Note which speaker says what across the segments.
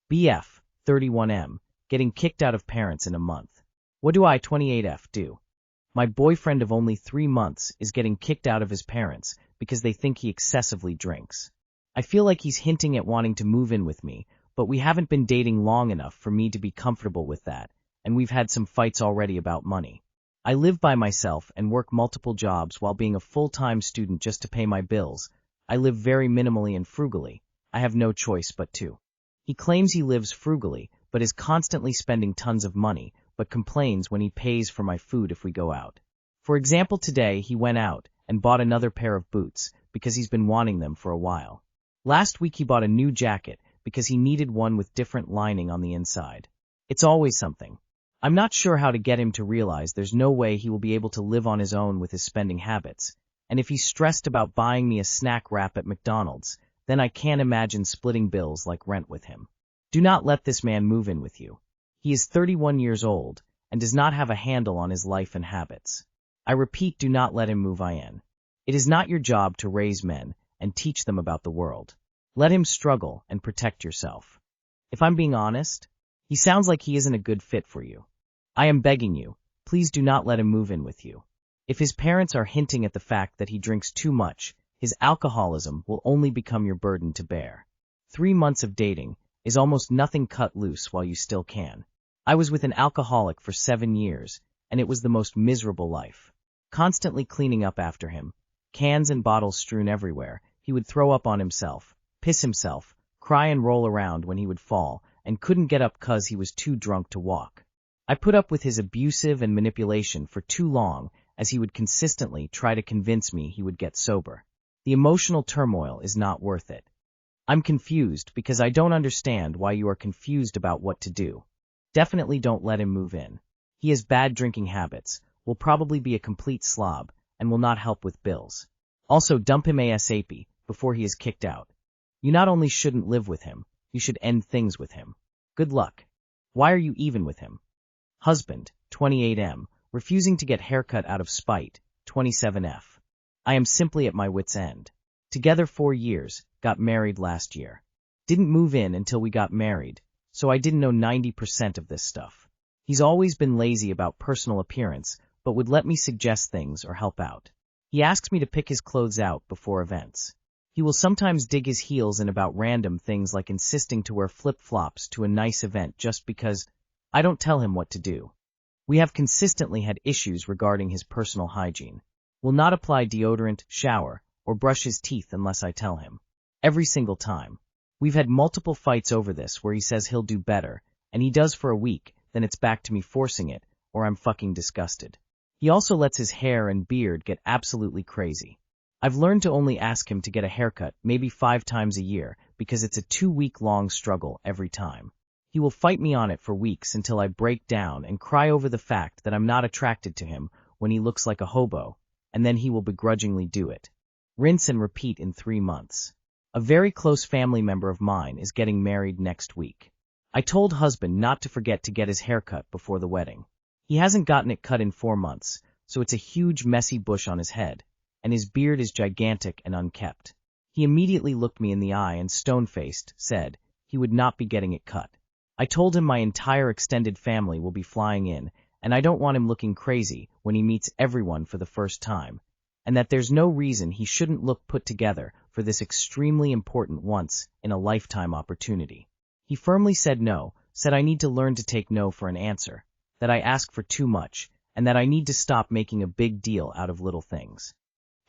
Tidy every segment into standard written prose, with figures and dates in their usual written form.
Speaker 1: BF, 31M, getting kicked out of parents in a month. What do I, 28F, do? My boyfriend of only 3 months is getting kicked out of his parents because they think he excessively drinks. I feel like he's hinting at wanting to move in with me, but we haven't been dating long enough for me to be comfortable with that, and we've had some fights already about money. I live by myself and work multiple jobs while being a full-time student just to pay my bills. I live very minimally and frugally. I have no choice but to. He claims he lives frugally, but is constantly spending tons of money, but complains when he pays for my food if we go out. For example, today he went out and bought another pair of boots because he's been wanting them for a while. Last week he bought a new jacket because he needed one with different lining on the inside. It's always something. I'm not sure how to get him to realize there's no way he will be able to live on his own with his spending habits, and if he's stressed about buying me a snack wrap at McDonald's, then I can't imagine splitting bills like rent with him. Do not let this man move in with you. He is 31 years old and does not have a handle on his life and habits. I repeat, do not let him move in. It is not your job to raise men and teach them about the world. Let him struggle and protect yourself. If I'm being honest, he sounds like he isn't a good fit for you. I am begging you, please do not let him move in with you. If his parents are hinting at the fact that he drinks too much, his alcoholism will only become your burden to bear. 3 months of dating is almost nothing cut loose while you still can. I was with an alcoholic for 7 years, and it was the most miserable life. Constantly cleaning up after him, cans and bottles strewn everywhere, he would throw up on himself, piss himself, cry and roll around when he would fall, and couldn't get up 'cause he was too drunk to walk. I put up with his abusive and manipulation for too long, as he would consistently try to convince me he would get sober. The emotional turmoil is not worth it. I'm confused because I don't understand why you are confused about what to do. Definitely don't let him move in. He has bad drinking habits, will probably be a complete slob, and will not help with bills. Also, dump him ASAP before he is kicked out. You not only shouldn't live with him, you should end things with him. Good luck. Why are you even with him? Husband, 28M, refusing to get haircut out of spite, 27F. I am simply at my wit's end. Together 4 years, got married last year. Didn't move in until we got married, so I didn't know 90% of this stuff. He's always been lazy about personal appearance, but would let me suggest things or help out. He asks me to pick his clothes out before events. He will sometimes dig his heels in about random things like insisting to wear flip-flops to a nice event just because I don't tell him what to do. We have consistently had issues regarding his personal hygiene. Will not apply deodorant, shower, or brush his teeth unless I tell him. Every single time. We've had multiple fights over this where he says he'll do better, and he does for a week, then it's back to me forcing it, or I'm fucking disgusted. He also lets his hair and beard get absolutely crazy. I've learned to only ask him to get a haircut maybe 5 times a year because it's a 2-week-long struggle every time. He will fight me on it for weeks until I break down and cry over the fact that I'm not attracted to him when he looks like a hobo, and then he will begrudgingly do it. Rinse and repeat in 3 months. A very close family member of mine is getting married next week. I told husband not to forget to get his hair cut before the wedding. He hasn't gotten it cut in 4 months, so it's a huge messy bush on his head, and his beard is gigantic and unkempt. He immediately looked me in the eye and stone-faced said he would not be getting it cut. I told him my entire extended family will be flying in, and I don't want him looking crazy when he meets everyone for the first time, and that there's no reason he shouldn't look put together for this extremely important once-in-a-lifetime opportunity. He firmly said no, said I need to learn to take no for an answer, that I ask for too much, and that I need to stop making a big deal out of little things.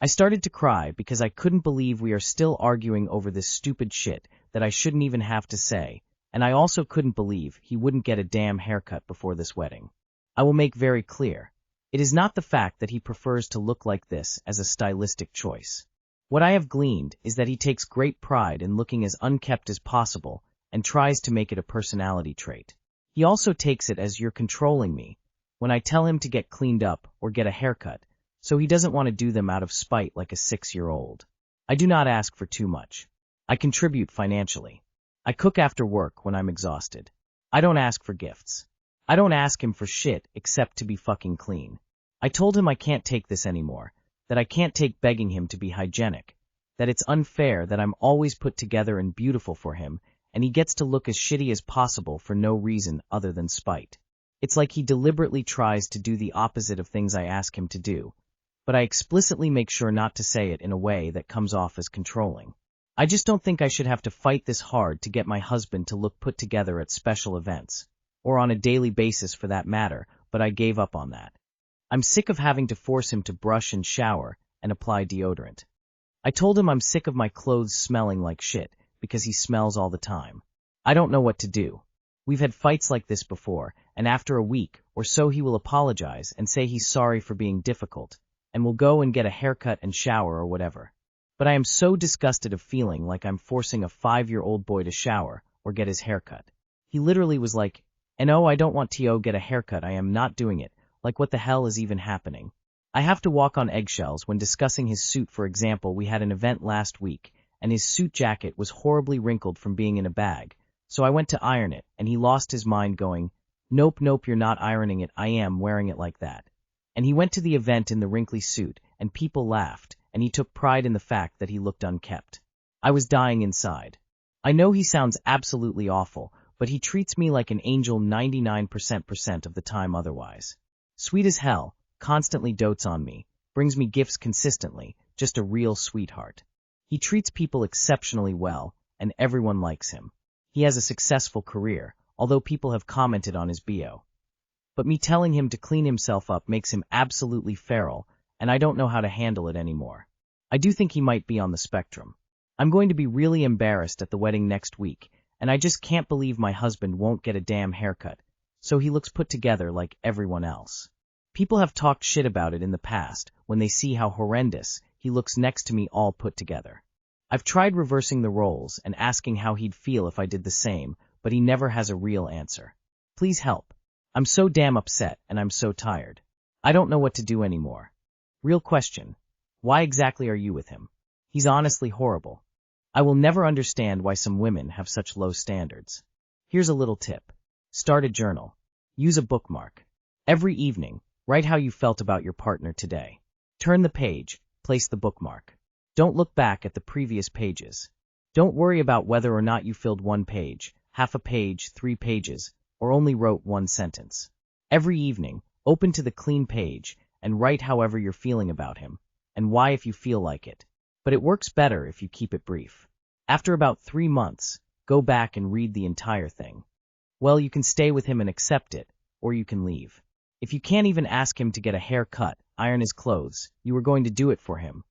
Speaker 1: I started to cry because I couldn't believe we are still arguing over this stupid shit that I shouldn't even have to say, and I also couldn't believe he wouldn't get a damn haircut before this wedding. I will make very clear, it is not the fact that he prefers to look like this as a stylistic choice. What I have gleaned is that he takes great pride in looking as unkempt as possible and tries to make it a personality trait. He also takes it as you're controlling me when I tell him to get cleaned up or get a haircut, so he doesn't want to do them out of spite like a 6-year-old. I do not ask for too much. I contribute financially. I cook after work when I'm exhausted. I don't ask for gifts. I don't ask him for shit except to be fucking clean. I told him I can't take this anymore, that I can't take begging him to be hygienic, that it's unfair that I'm always put together and beautiful for him, and he gets to look as shitty as possible for no reason other than spite. It's like he deliberately tries to do the opposite of things I ask him to do, but I explicitly make sure not to say it in a way that comes off as controlling. I just don't think I should have to fight this hard to get my husband to look put together at special events, or on a daily basis for that matter, but I gave up on that. I'm sick of having to force him to brush and shower and apply deodorant. I told him I'm sick of my clothes smelling like shit, because he smells all the time. I don't know what to do. We've had fights like this before, and after a week or so he will apologize and say he's sorry for being difficult, and will go and get a haircut and shower or whatever. But I am so disgusted of feeling like I'm forcing a 5-year-old boy to shower or get his haircut. He literally was like, "And oh, I don't want to get a haircut, I am not doing it," like what the hell is even happening? I have to walk on eggshells when discussing his suit. For example, we had an event last week, and his suit jacket was horribly wrinkled from being in a bag, so I went to iron it, and he lost his mind going, "Nope, you're not ironing it, I am wearing it like that." And he went to the event in the wrinkly suit, and people laughed, and he took pride in the fact that he looked unkempt. I was dying inside. I know he sounds absolutely awful, but he treats me like an angel 99% of the time otherwise. Sweet as hell, constantly dotes on me, brings me gifts consistently, just a real sweetheart. He treats people exceptionally well, and everyone likes him. He has a successful career, although people have commented on his bio. But me telling him to clean himself up makes him absolutely feral, and I don't know how to handle it anymore. I do think he might be on the spectrum. I'm going to be really embarrassed at the wedding next week, and I just can't believe my husband won't get a damn haircut, so he looks put together like everyone else. People have talked shit about it in the past when they see how horrendous he looks next to me all put together. I've tried reversing the roles and asking how he'd feel if I did the same, but he never has a real answer. Please help. I'm so damn upset and I'm so tired. I don't know what to do anymore. Real question. Why exactly are you with him? He's honestly horrible. I will never understand why some women have such low standards. Here's a little tip. Start a journal. Use a bookmark. Every evening, write how you felt about your partner today. Turn the page, place the bookmark. Don't look back at the previous pages. Don't worry about whether or not you filled one page, half a page, 3 pages, or only wrote one sentence. Every evening, open to the clean page and write however you're feeling about him, and why if you feel like it. But it works better if you keep it brief. After about 3 months, go back and read the entire thing. Well, you can stay with him and accept it, or you can leave. If you can't even ask him to get a haircut, iron his clothes, you are going to do it for him,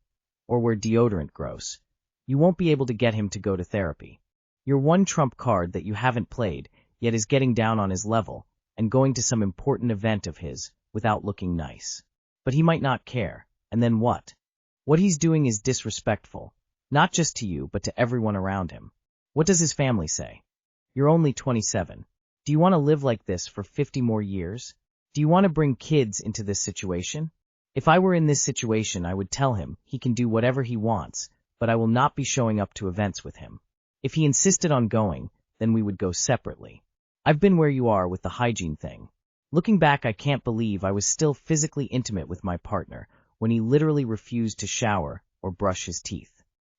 Speaker 1: or wear deodorant gross, you won't be able to get him to go to therapy. Your one trump card that you haven't played, yet is getting down on his level, and going to some important event of his, without looking nice. But he might not care, and then what? What he's doing is disrespectful, not just to you but to everyone around him. What does his family say? You're only 27. Do you want to live like this for 50 more years? Do you want to bring kids into this situation? If I were in this situation, I would tell him he can do whatever he wants, but I will not be showing up to events with him. If he insisted on going, then we would go separately. I've been where you are with the hygiene thing. Looking back, I can't believe I was still physically intimate with my partner when he literally refused to shower or brush his teeth.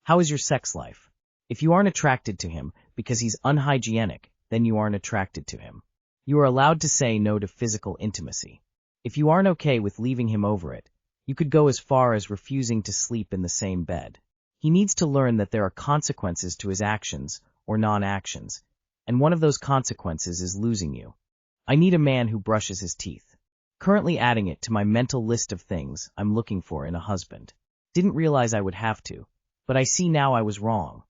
Speaker 1: How is your sex life? If you aren't attracted to him because he's unhygienic, then you aren't attracted to him. You are allowed to say no to physical intimacy. If you aren't okay with leaving him over it, you could go as far as refusing to sleep in the same bed. He needs to learn that there are consequences to his actions or non-actions, and one of those consequences is losing you. I need a man who brushes his teeth. Currently adding it to my mental list of things I'm looking for in a husband. Didn't realize I would have to, but I see now I was wrong.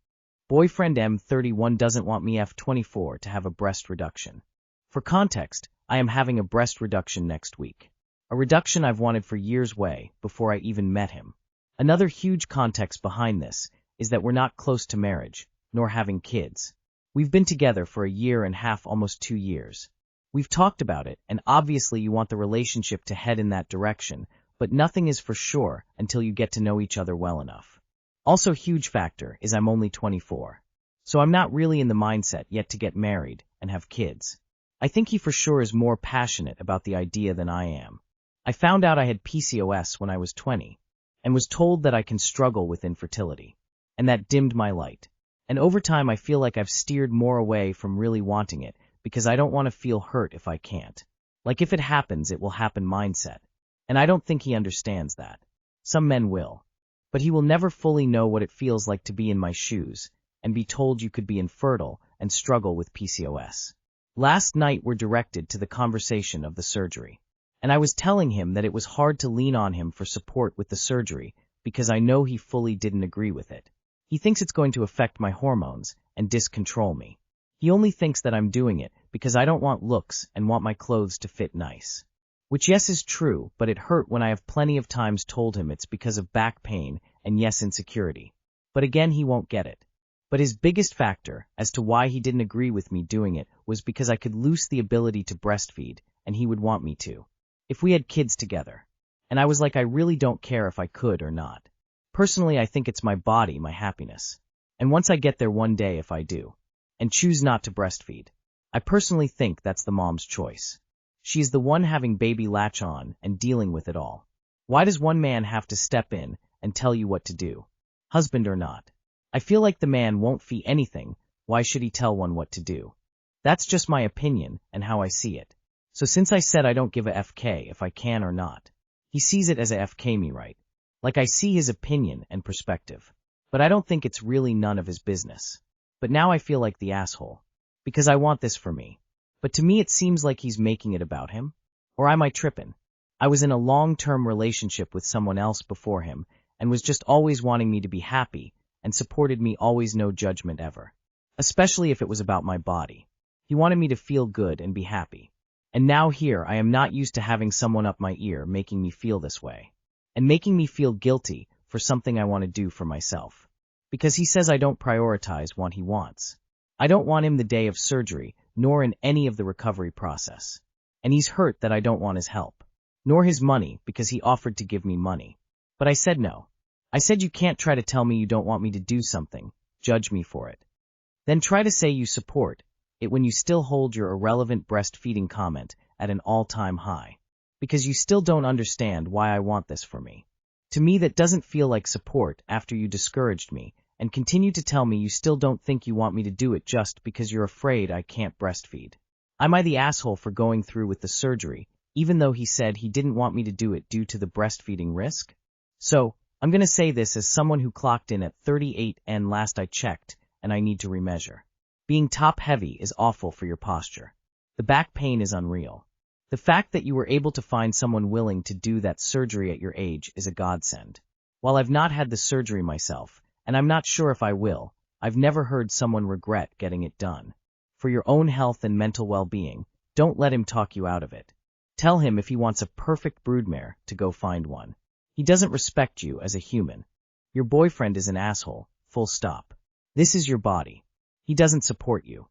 Speaker 1: Boyfriend M31 doesn't want me F24 to have a breast reduction. For context, I am having a breast reduction next week. A reduction I've wanted for years way before I even met him. Another huge context behind this is that we're not close to marriage, nor having kids. We've been together for 1.5 years, almost 2 years. We've talked about it, and obviously you want the relationship to head in that direction, but nothing is for sure until you get to know each other well enough. Also, huge factor is I'm only 24. So I'm not really in the mindset yet to get married and have kids. I think he for sure is more passionate about the idea than I am. I found out I had PCOS when I was 20, and was told that I can struggle with infertility. And that dimmed my light. And over time I feel like I've steered more away from really wanting it because I don't want to feel hurt if I can't. Like if it happens, it will happen mindset. And I don't think he understands that. Some men will. But he will never fully know what it feels like to be in my shoes and be told you could be infertile and struggle with PCOS. Last night we're directed to the conversation of the surgery. And I was telling him that it was hard to lean on him for support with the surgery because I know he fully didn't agree with it. He thinks it's going to affect my hormones and discontrol me. He only thinks that I'm doing it because I don't want looks and want my clothes to fit nice. Which yes is true, but it hurt when I have plenty of times told him it's because of back pain and yes insecurity. But again he won't get it. But his biggest factor as to why he didn't agree with me doing it was because I could lose the ability to breastfeed and he would want me to. If we had kids together. And I was like, I really don't care if I could or not. Personally, I think it's my body, my happiness. And once I get there one day, if I do, and choose not to breastfeed, I personally think that's the mom's choice. She is the one having baby latch on and dealing with it all. Why does one man have to step in and tell you what to do? Husband or not. I feel like the man won't fee anything. Why should he tell one what to do? That's just my opinion and how I see it. So since I said I don't give a FK if I can or not, he sees it as a FK me, right? Like I see his opinion and perspective. But I don't think it's really none of his business. But now I feel like the asshole. Because I want this for me. But to me it seems like he's making it about him. Or am I trippin'? I was in a long-term relationship with someone else before him and was just always wanting me to be happy and supported me, always, no judgment ever. Especially if it was about my body. He wanted me to feel good and be happy. And now here I am not used to having someone up my ear making me feel this way. And making me feel guilty for something I want to do for myself. Because he says I don't prioritize what he wants. I don't want him the day of surgery, nor in any of the recovery process. And he's hurt that I don't want his help. Nor his money, because he offered to give me money. But I said no. I said you can't try to tell me you don't want me to do something, judge me for it. Then try to say you support it when you still hold your irrelevant breastfeeding comment at an all-time high. Because you still don't understand why I want this for me. To me that doesn't feel like support after you discouraged me and continue to tell me you still don't think you want me to do it just because you're afraid I can't breastfeed. Am I the asshole for going through with the surgery, even though he said he didn't want me to do it due to the breastfeeding risk? So, I'm going to say this as someone who clocked in at 38 and last I checked, and I need to remeasure. Being top-heavy is awful for your posture. The back pain is unreal. The fact that you were able to find someone willing to do that surgery at your age is a godsend. While I've not had the surgery myself, and I'm not sure if I will, I've never heard someone regret getting it done. For your own health and mental well-being, don't let him talk you out of it. Tell him if he wants a perfect broodmare to go find one. He doesn't respect you as a human. Your boyfriend is an asshole, full stop. This is your body. He doesn't support you.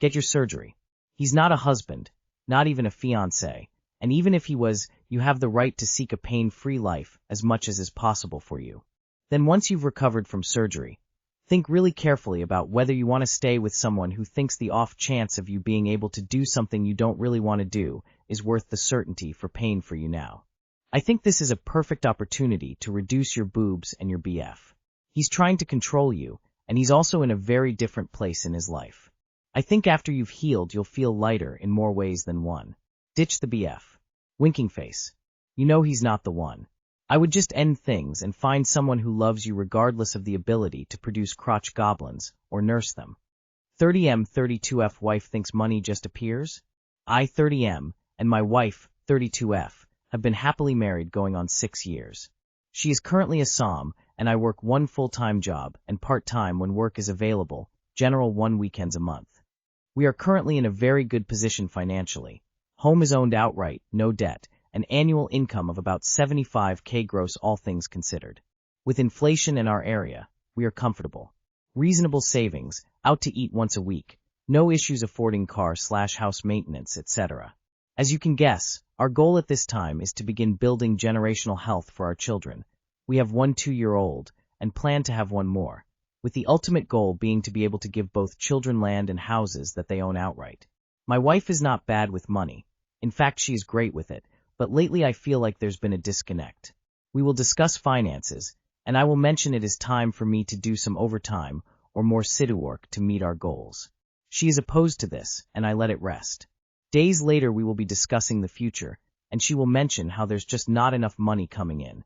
Speaker 1: Get your surgery. He's not a husband, not even a fiancé, and even if he was, you have the right to seek a pain-free life as much as is possible for you. Then once you've recovered from surgery, think really carefully about whether you want to stay with someone who thinks the off chance of you being able to do something you don't really want to do is worth the certainty for pain for you now. I think this is a perfect opportunity to reduce your boobs and your BF. He's trying to control you, and he's also in a very different place in his life. I think after you've healed, you'll feel lighter in more ways than one. Ditch the BF. Winking face. You know he's not the one. I would just end things and find someone who loves you regardless of the ability to produce crotch goblins or nurse them. 30M 32F wife thinks money just appears? I 30M and my wife 32F have been happily married going on 6 years. She is currently a SOM and I work one full-time job and part-time when work is available, general 1 weekends a month. We are currently in a very good position financially. Home is owned outright, no debt, an annual income of about 75K gross all things considered. With inflation in our area, we are comfortable. Reasonable savings, out to eat once a week, no issues affording car/house maintenance, etc. As you can guess, our goal at this time is to begin building generational health for our children. We have one 2-year-old and plan to have one more, with the ultimate goal being to be able to give both children land and houses that they own outright. My wife is not bad with money. In fact, she is great with it, but lately I feel like there's been a disconnect. We will discuss finances, and I will mention it is time for me to do some overtime or more situ work to meet our goals. She is opposed to this, and I let it rest. Days later we will be discussing the future, and she will mention how there's just not enough money coming in.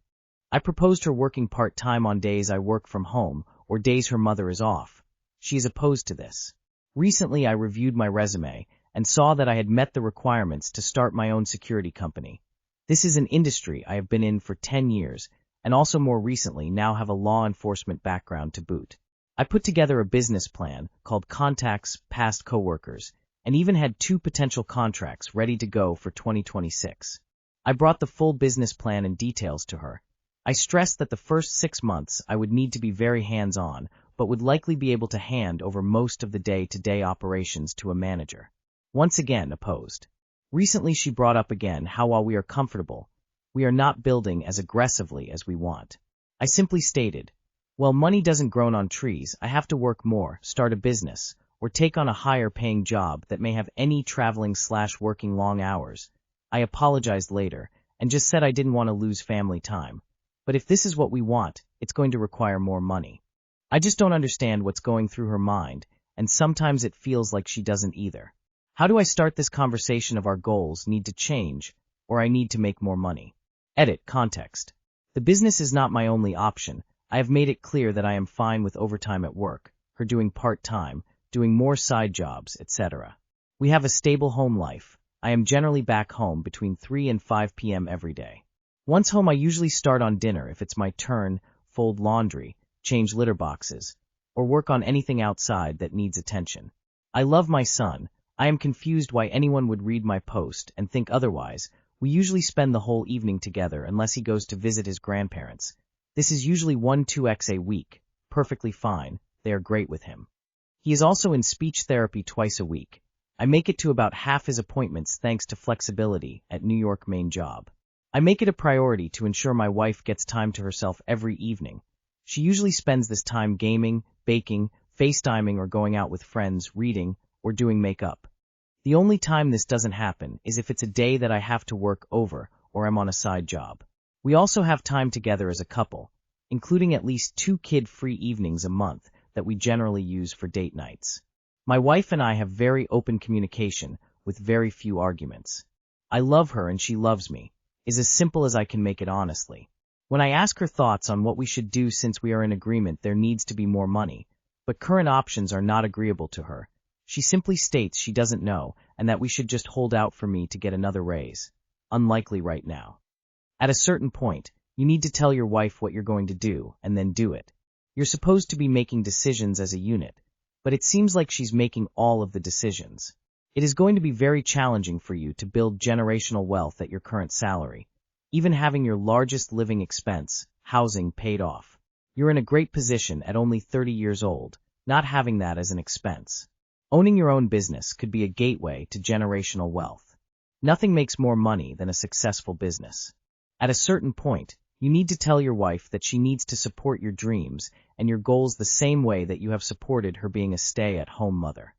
Speaker 1: I proposed her working part-time on days I work from home or days her mother is off. She is opposed to this. Recently I reviewed my resume and saw that I had met the requirements to start my own security company. This is an industry I have been in for 10 years, and also more recently now have a law enforcement background to boot. I put together a business plan called Contacts Past Coworkers, and even had 2 potential contracts ready to go for 2026. I brought the full business plan and details to her. I stressed that the first 6 months I would need to be very hands-on, but would likely be able to hand over most of the day-to-day operations to a manager. Once again opposed. Recently she brought up again how while we are comfortable, we are not building as aggressively as we want. I simply stated, well, money doesn't grow on trees, I have to work more, start a business, or take on a higher-paying job that may have any traveling/working long hours. I apologized later, and just said I didn't want to lose family time. But if this is what we want, it's going to require more money. I just don't understand what's going through her mind, and sometimes it feels like she doesn't either. How do I start this conversation of our goals need to change, or I need to make more money? Edit context. The business is not my only option. I have made it clear that I am fine with overtime at work, her doing part-time, doing more side jobs, etc. We have a stable home life. I am generally back home between 3 and 5 p.m. every day. Once home I usually start on dinner if it's my turn, fold laundry, change litter boxes, or work on anything outside that needs attention. I love my son. I am confused why anyone would read my post and think otherwise. We usually spend the whole evening together unless he goes to visit his grandparents. This is usually 1-2x a week. Perfectly fine. They are great with him. He is also in speech therapy twice a week. I make it to about half his appointments thanks to flexibility at New York main job. I make it a priority to ensure my wife gets time to herself every evening. She usually spends this time gaming, baking, FaceTiming, or going out with friends, reading, or doing makeup. The only time this doesn't happen is if it's a day that I have to work over or I'm on a side job. We also have time together as a couple, including at least 2 kid-free evenings a month that we generally use for date nights. My wife and I have very open communication with very few arguments. I love her and she loves me, is as simple as I can make it honestly. When I ask her thoughts on what we should do since we are in agreement there needs to be more money, but current options are not agreeable to her, she simply states she doesn't know and that we should just hold out for me to get another raise. Unlikely right now. At a certain point, you need to tell your wife what you're going to do and then do it. You're supposed to be making decisions as a unit, but it seems like she's making all of the decisions. It is going to be very challenging for you to build generational wealth at your current salary, even having your largest living expense, housing, paid off. You're in a great position at only 30 years old, not having that as an expense. Owning your own business could be a gateway to generational wealth. Nothing makes more money than a successful business. At a certain point, you need to tell your wife that she needs to support your dreams and your goals the same way that you have supported her being a stay-at-home mother.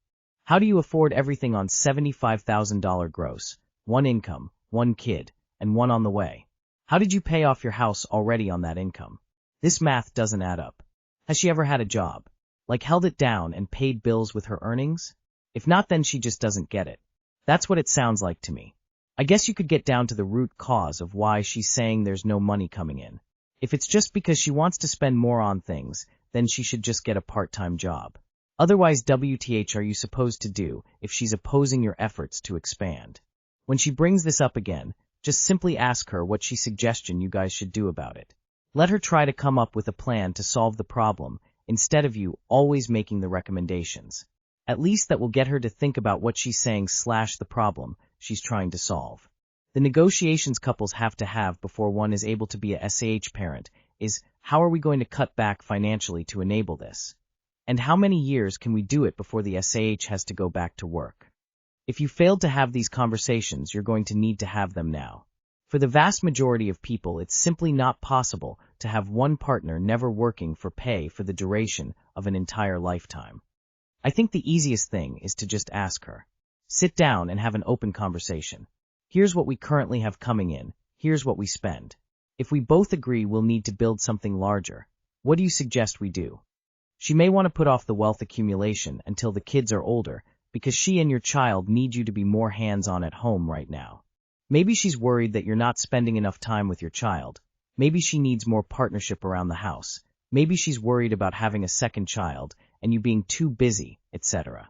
Speaker 1: How do you afford everything on $75,000 gross, 1 income, 1 kid, and 1 on the way? How did you pay off your house already on that income? This math doesn't add up. Has she ever had a job? Like held it down and paid bills with her earnings? If not, then she just doesn't get it. That's what it sounds like to me. I guess you could get down to the root cause of why she's saying there's no money coming in. If it's just because she wants to spend more on things, then she should just get a part-time job. Otherwise, WTH are you supposed to do if she's opposing your efforts to expand? When she brings this up again, just simply ask her what she suggestion you guys should do about it. Let her try to come up with a plan to solve the problem, instead of you always making the recommendations. At least that will get her to think about what she's saying / the problem she's trying to solve. The negotiations couples have to have before one is able to be a SAH parent is, how are we going to cut back financially to enable this? And how many years can we do it before the SAH has to go back to work? If you failed to have these conversations, you're going to need to have them now. For the vast majority of people, it's simply not possible to have one partner never working for pay for the duration of an entire lifetime. I think the easiest thing is to just ask her. Sit down and have an open conversation. Here's what we currently have coming in. Here's what we spend. If we both agree we'll need to build something larger, what do you suggest we do? She may want to put off the wealth accumulation until the kids are older because she and your child need you to be more hands-on at home right now. Maybe she's worried that you're not spending enough time with your child. Maybe she needs more partnership around the house. Maybe she's worried about having a second child and you being too busy, etc.